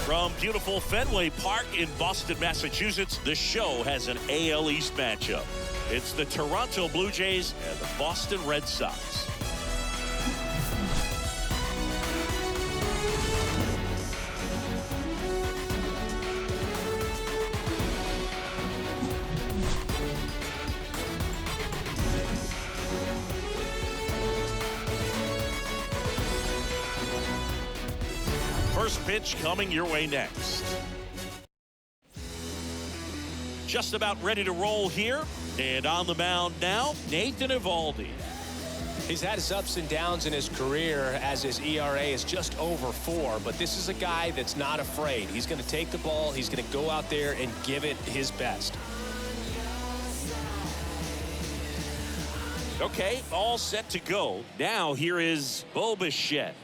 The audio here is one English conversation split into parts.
From beautiful Fenway Park in Boston, Massachusetts, the show has an AL East matchup. It's the Toronto Blue Jays and the Boston Red Sox. First pitch coming your way next. Just about ready to roll here. And on the mound now, Nathan Eovaldi. He's had his ups and downs in his career as his ERA is just over 4. But this is a guy that's not afraid. He's going to take the ball. He's going to go out there and give it his best. Okay, all set to go. Now here is Bo Bichette.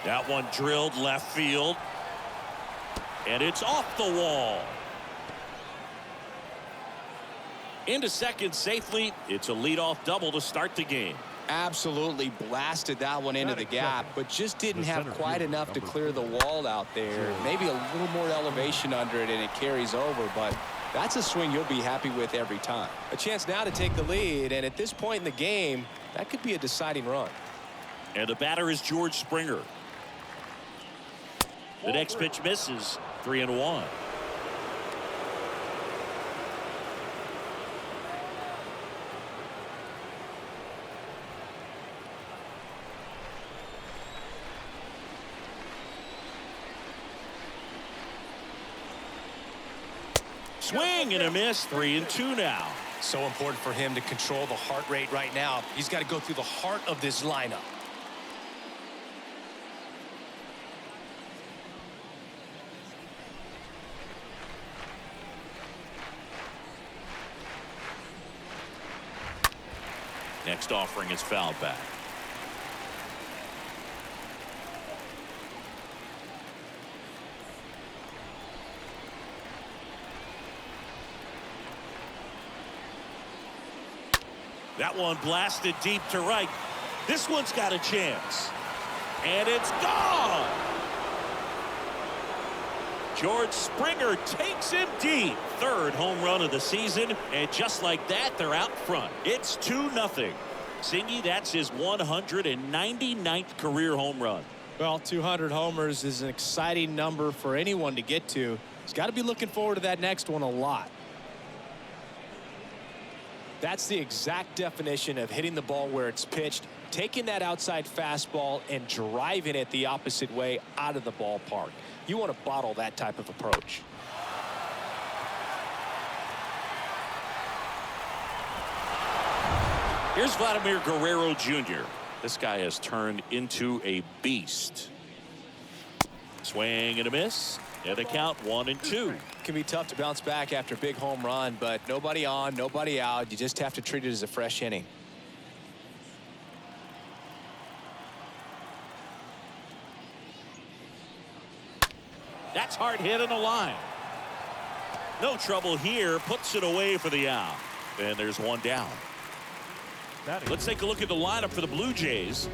That one drilled left field. And it's off the wall. Into second safely. It's a leadoff double to start the game. Absolutely blasted that one into the gap, but just didn't have quite enough to clear the wall out there. Maybe a little more elevation under it and it carries over, but that's a swing you'll be happy with every time. A chance now to take the lead, and at this point in the game, that could be a deciding run. And the batter is George Springer. The next pitch misses. 3-1. Swing and a miss. 3-2 now. So important for him to control the heart rate right now. He's got to go through the heart of this lineup. Next offering is fouled back. That one blasted deep to right. This one's got a chance. And it's gone. George Springer takes him deep. Third home run of the season. And just like that, they're out front. It's 2-0. Singy, that's his 199th career home run. Well, 200 homers is an exciting number for anyone to get to. He's got to be looking forward to that next one a lot. That's the exact definition of hitting the ball where it's pitched, taking that outside fastball and driving it the opposite way out of the ballpark. You want to bottle that type of approach. Here's Vladimir Guerrero Jr. This guy has turned into a beast. Swing and a miss. And a count 1-2. Can be tough to bounce back after a big home run, but nobody on, nobody out. You just have to treat it as a fresh inning. That's hard hit on the line. No trouble here. Puts it away for the out. And there's one down. Let's take a look at the lineup for the Blue Jays.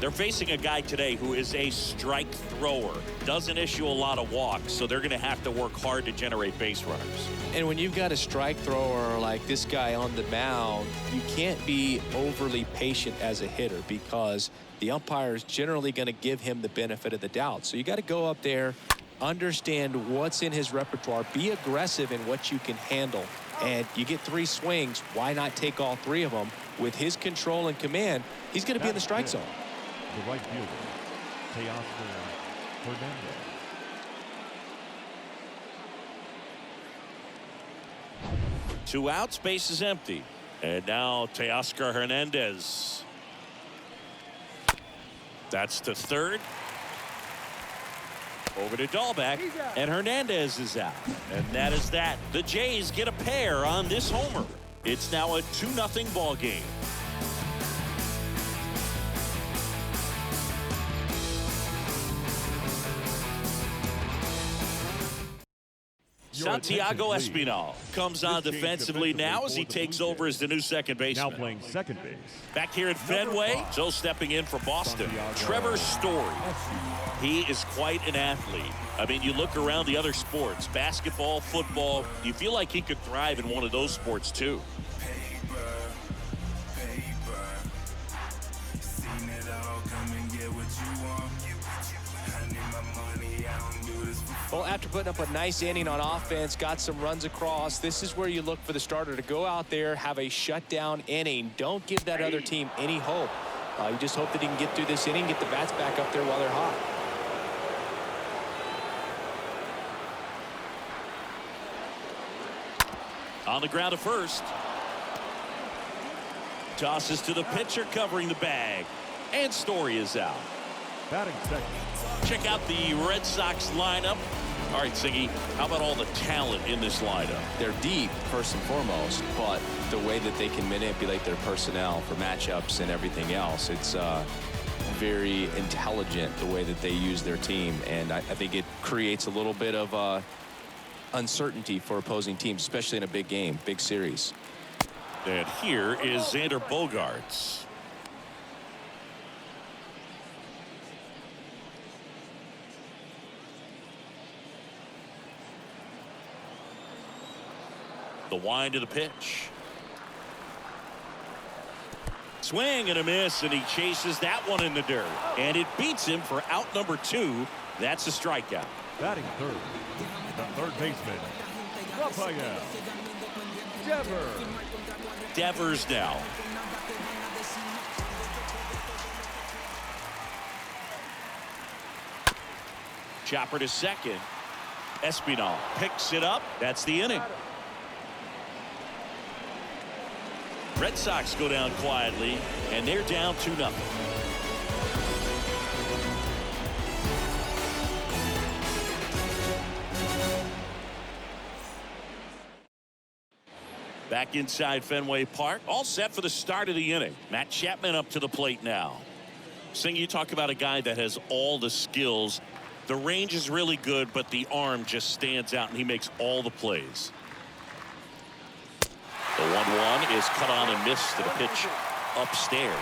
They're facing a guy today who is a strike thrower. Doesn't issue a lot of walks, so they're going to have to work hard to generate base runners. And when you've got a strike thrower like this guy on the mound, you can't be overly patient as a hitter because the umpire is generally going to give him the benefit of the doubt. So you got to go up there, understand what's in his repertoire, be aggressive in what you can handle. And you get 3 swings, why not take all 3 of them? With his control and command, he's going to be in the strike zone. The right fielder, Teoscar Hernandez. Two outs, base is empty. And now Teoscar Hernandez. That's to third. Over to Dahlbeck, and Hernandez is out. And that is that. The Jays get a pair on this homer. It's now a 2-0 ball game. Santiago attention, please. Espinal comes on This change defensively now as he for the takes Blue over as the new second Now baseman. playing second base. Back here at Number Fenway, 5. so stepping in for Boston, Santiago Trevor Story. He is quite an athlete. I mean, you look around the other sports, basketball, football, you feel like he could thrive in one of those sports too. Well, after putting up a nice inning on offense, got some runs across, this is where you look for the starter to go out there, have a shutdown inning. Don't give that other team any hope. You just hope that he can get through this inning, get the bats back up there while they're hot. On the ground to first. Tosses to the pitcher covering the bag. And Story is out. Batting second. Check out the Red Sox lineup. All right, Siggy, how about all the talent in this lineup? They're deep, first and foremost, but the way that they can manipulate their personnel for matchups and everything else, it's very intelligent the way that they use their team, and I think it creates a little bit of uncertainty for opposing teams, especially in a big game, big series. And here is Xander Bogaerts. The wind of the pitch. Swing and a miss, and he chases that one in the dirt. And it beats him for out number 2. That's a strikeout. Batting third. The third baseman. Rafael Devers. Devers now. Chopper to second. Espinal picks it up. That's the inning. Red Sox go down quietly, and they're down 2-0. Back inside Fenway Park, all set for the start of the inning. Matt Chapman up to the plate now. Sing, you talk about a guy that has all the skills. The range is really good, but the arm just stands out, and he makes all the plays. The 1-1 is cut on and missed to the pitch upstairs.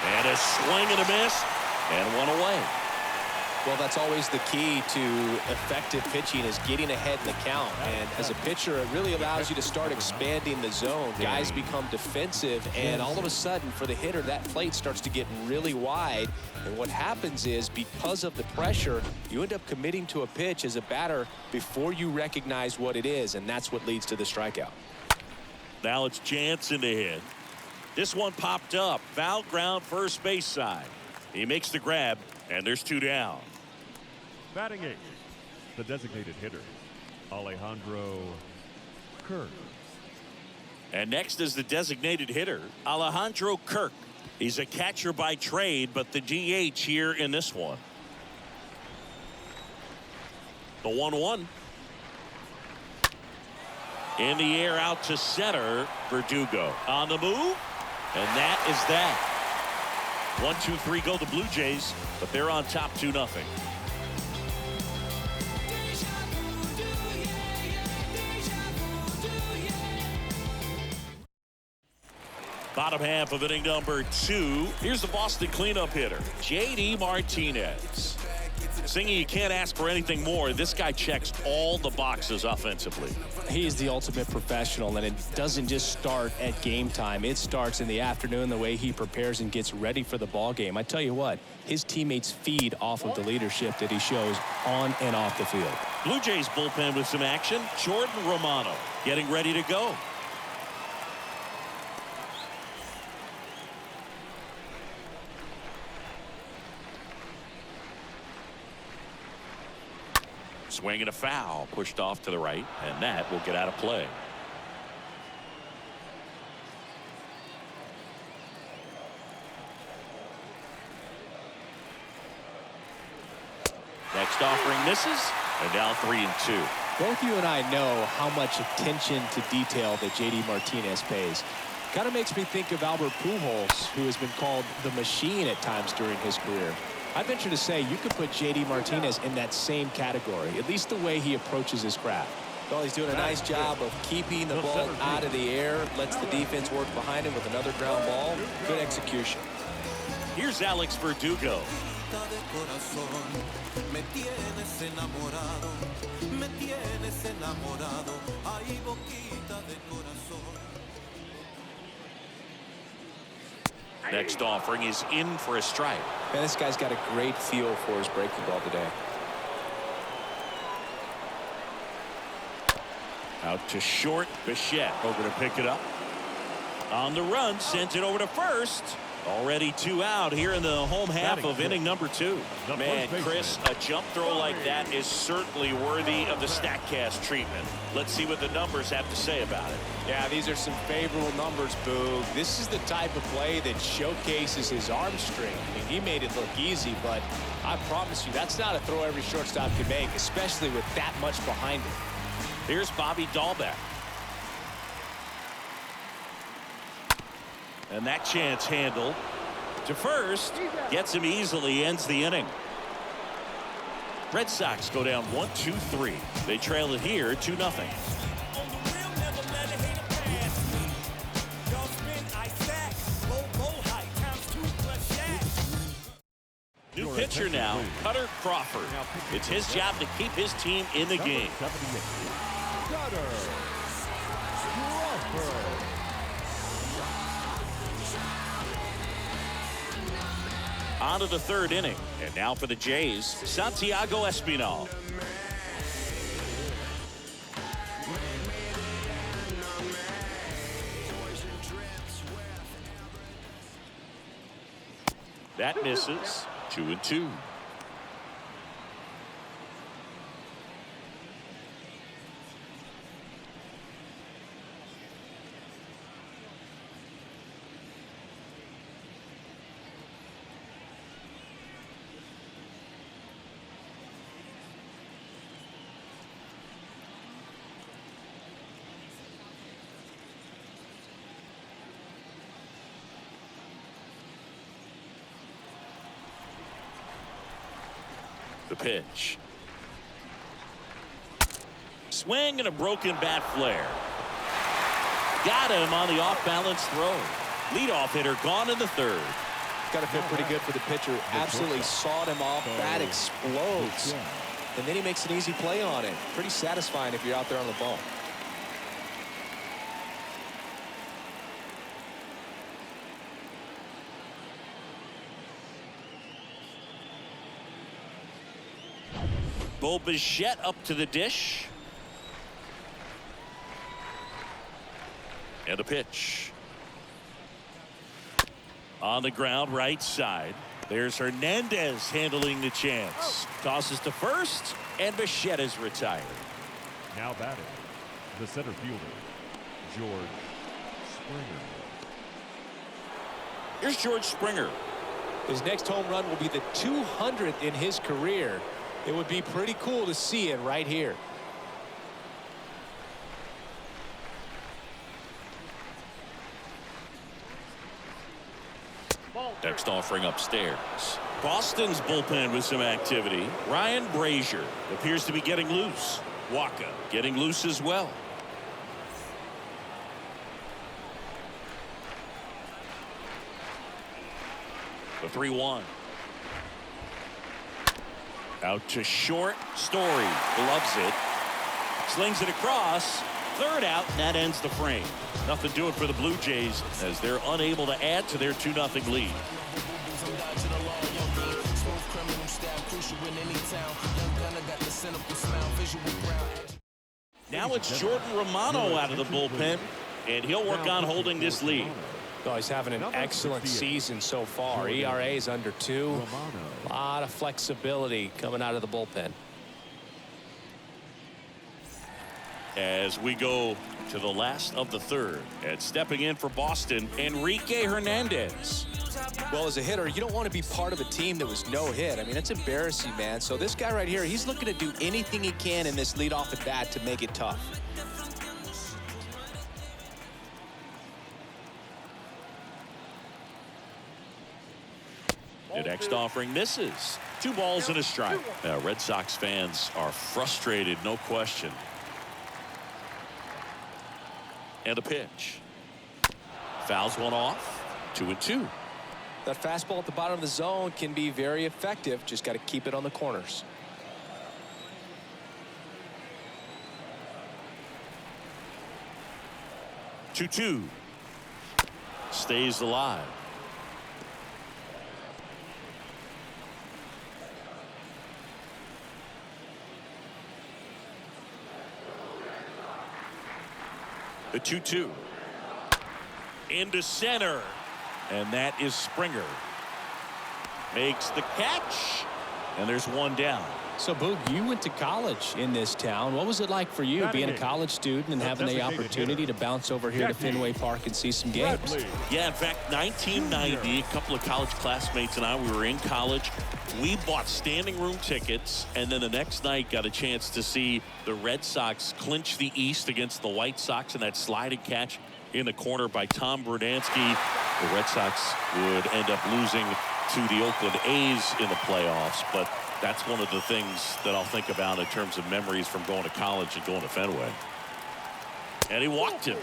And a swing and a miss, and one away. Well, that's always the key to effective pitching, is getting ahead in the count. And as a pitcher, it really allows you to start expanding the zone. Guys become defensive, and all of a sudden, for the hitter, that plate starts to get really wide. And what happens is, because of the pressure, you end up committing to a pitch as a batter before you recognize what it is, and that's what leads to the strikeout. Now it's Jansen to hit. This one popped up. Foul ground, first base side. He makes the grab, and there's 2 down. Batting eighth. The designated hitter. Alejandro Kirk. And next is the designated hitter, Alejandro Kirk. He's a catcher by trade, but the DH here in this one. The 1-1. In the air out to center. Verdugo on the move. And that is that. 1-2-3 go the Blue Jays, but they're on top 2-0. Bottom half of inning number 2. Here's the Boston cleanup hitter, J.D. Martinez. Singy, you can't ask for anything more. This guy checks all the boxes offensively. He is the ultimate professional, and it doesn't just start at game time. It starts in the afternoon, the way he prepares and gets ready for the ball game. I tell you what, his teammates feed off of the leadership that he shows on and off the field. Blue Jays bullpen with some action. Jordan Romano getting ready to go. Swing and a foul, pushed off to the right, and that will get out of play. Next offering misses, and now 3-2. Both you and I know how much attention to detail that J.D. Martinez pays. Kind of makes me think of Albert Pujols, who has been called the machine at times during his career. I venture to say you could put J.D. Martinez in that same category, at least the way he approaches his craft. Well, he's doing a nice job of keeping the ball out of the air, lets the defense work behind him with another ground ball. Good execution. Here's Alex Verdugo. Next offering is in for a strike. Man, this guy's got a great feel for his breaking ball today. Out to short. Bichette over to pick it up. On the run, sends it over to first. Already 2 out here in the home half of inning number 2. Man, Chris, a jump throw like that is certainly worthy of the StatCast treatment. Let's see what the numbers have to say about it. Yeah, these are some favorable numbers, Boog. This is the type of play that showcases his arm strength. I mean, he made it look easy, but I promise you, that's not a throw every shortstop can make, especially with that much behind it. Here's Bobby Dahlbeck. And that chance handled to first. Gets him easily, ends the inning. Red Sox go down 1-2-3. They trail it here 2-0. New pitcher now, Cutter Crawford. It's his job to keep his team in the game. Cutter Crawford. On to the 3rd inning. And now for the Jays, Santiago Espinal. That misses. 2-2. The pitch. Swing and a broken bat flare. Got him on the off-balance throw. Leadoff hitter gone in the 3rd. Got to feel pretty good for the pitcher. Absolutely sawed him off. Bat explodes. And then he makes an easy play on it. Pretty satisfying if you're out there on the ball. Bo Bichette up to the dish. And a pitch. On the ground, right side. There's Hernandez handling the chance. Tosses to first, and Bichette is retired. Now batting, the center fielder, George Springer. Here's George Springer. His next home run will be the 200th in his career. It would be pretty cool to see it right here. Next offering upstairs. Boston's bullpen with some activity. Ryan Brazier appears to be getting loose. Waka getting loose as well. The 3-1. Out to short. Story gloves it. Slings it across. 3rd out, and that ends the frame. Nothing doing for the Blue Jays as they're unable to add to their 2-0 lead. Now it's Jordan Romano out of the bullpen, and he'll work on holding this lead. Oh, he's having an excellent season so far. ERA is under 2. A lot of flexibility coming out of the bullpen. As we go to the last of the 3rd, and stepping in for Boston, Enrique Hernandez. Well, as a hitter, you don't want to be part of a team that was no hit. I mean, it's embarrassing, man. So this guy right here, he's looking to do anything he can in this leadoff at bat to make it tough. The next offering misses. 2 balls and a strike. Now, Red Sox fans are frustrated, no question. And a pitch. Fouls one off. 2-2. That fastball at the bottom of the zone can be very effective. Just got to keep it on the corners. 2-2. Stays alive. The 2-2. Into center. And that is Springer. Makes the catch. And there's one down. So, Boog, you went to college in this town. What was it like for you being a college student and having the opportunity to bounce over here to Fenway Park and see some games? Yeah, in fact, 1990, a couple of college classmates and I, we were in college. We bought standing room tickets, and then the next night got a chance to see the Red Sox clinch the East against the White Sox in that sliding catch in the corner by Tom Brudansky. The Red Sox would end up losing to the Oakland A's in the playoffs, but that's one of the things that I'll think about in terms of memories from going to college and going to Fenway. And he walked him.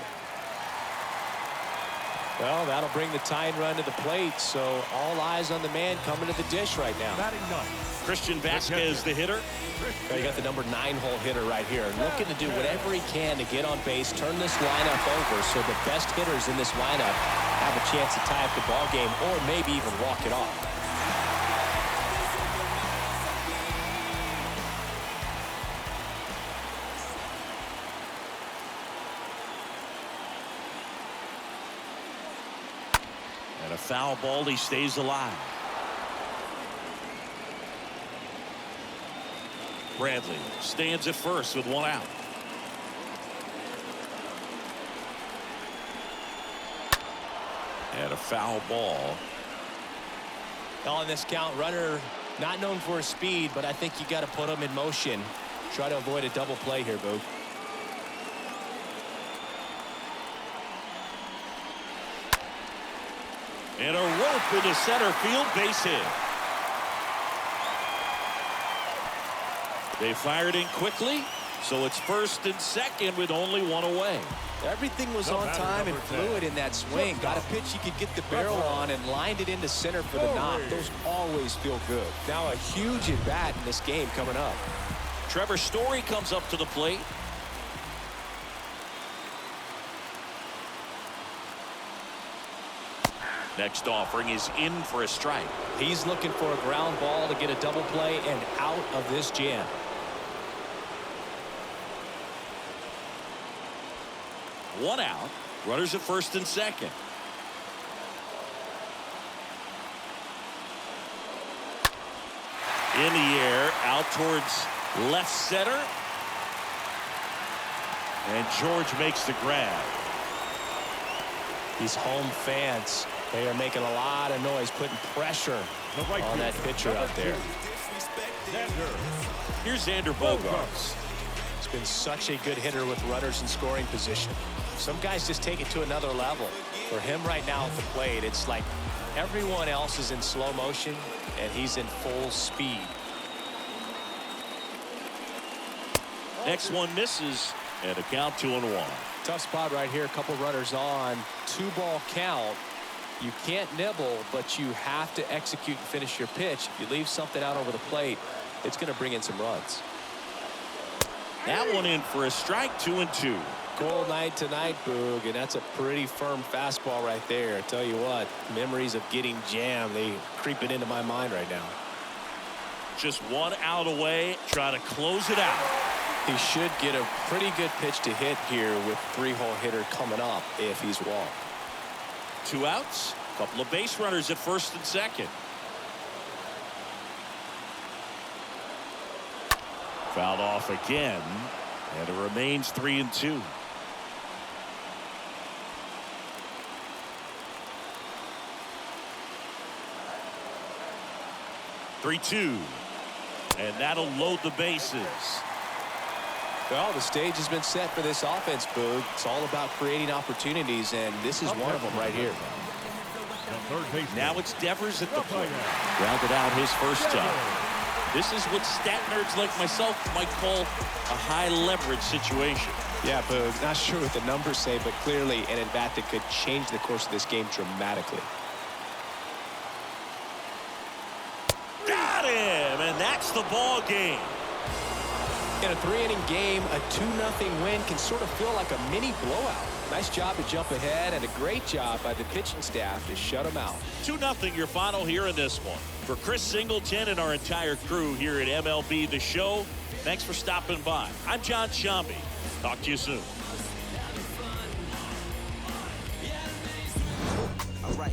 Well, that'll bring the tying run to the plate, so all eyes on the man coming to the dish right now. Christian Vasquez, the hitter. Well, you got the number 9-hole hitter right here, looking to do whatever he can to get on base, turn this lineup over so the best hitters in this lineup have a chance to tie up the ball game or maybe even walk it off. And a foul ball, he stays alive. Bradley stands at first with 1 out. And a foul ball. On this count, runner not known for his speed, but I think you got to put him in motion. Try to avoid a double play here, Boog. And a rope into center field, base hit. They fired in quickly, so it's first and second with only 1 away. Everything was on time and fluid in that swing. Got a pitch you could get the barrel on and lined it into center for the knock. Those always feel good. Now a huge at bat in this game coming up. Trevor Story comes up to the plate. Next offering is in for a strike. He's looking for a ground ball to get a double play and out of this jam. One out. Runners at first and second. In the air, out towards left center. And George makes the grab. These home fans, they are making a lot of noise, putting pressure on that pitcher out there. Here's Xander Bogaerts. He's been such a good hitter with runners in scoring position. Some guys just take it to another level. For him right now at the plate, it's like everyone else is in slow motion and he's in full speed. Next one misses, and a count 2-1. Tough spot right here. A couple runners on. 2-ball count. You can't nibble, but you have to execute and finish your pitch. If you leave something out over the plate, it's going to bring in some runs. That one in for a strike, 2-2. Cold night tonight, Boog, and that's a pretty firm fastball right there. I tell you what, memories of getting jammed, they creeping into my mind right now. Just 1 out away, try to close it out. He should get a pretty good pitch to hit here with 3-hole hitter coming up if he's walked. 2 outs, a couple of base runners at first and second. Fouled off again, and it remains 3-2. (3-2), and that'll load the bases. Well, the stage has been set for this offense, Boog. It's all about creating opportunities, and this is one of them right here. The third baseman. Now it's Devers at the plate. Rafael. Grounded out his first time. This is what stat nerds like myself might call a high leverage situation. Yeah, Boog, not sure what the numbers say, but clearly an at-bat that could change the course of this game dramatically. Got him, and that's the ball game. In a 3-inning game, a 2-0 win can sort of feel like a mini blowout. Nice job to jump ahead and a great job by the pitching staff to shut them out. 2-0 your final here in this one. For Chris Singleton and our entire crew here at MLB The Show, thanks for stopping by. I'm John Shambi. Talk to you soon. All right.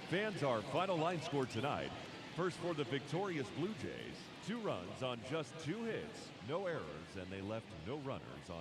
Fans, our final line score tonight. First for the victorious Blue Jays. 2 runs on just 2 hits. No errors, and they left no runners on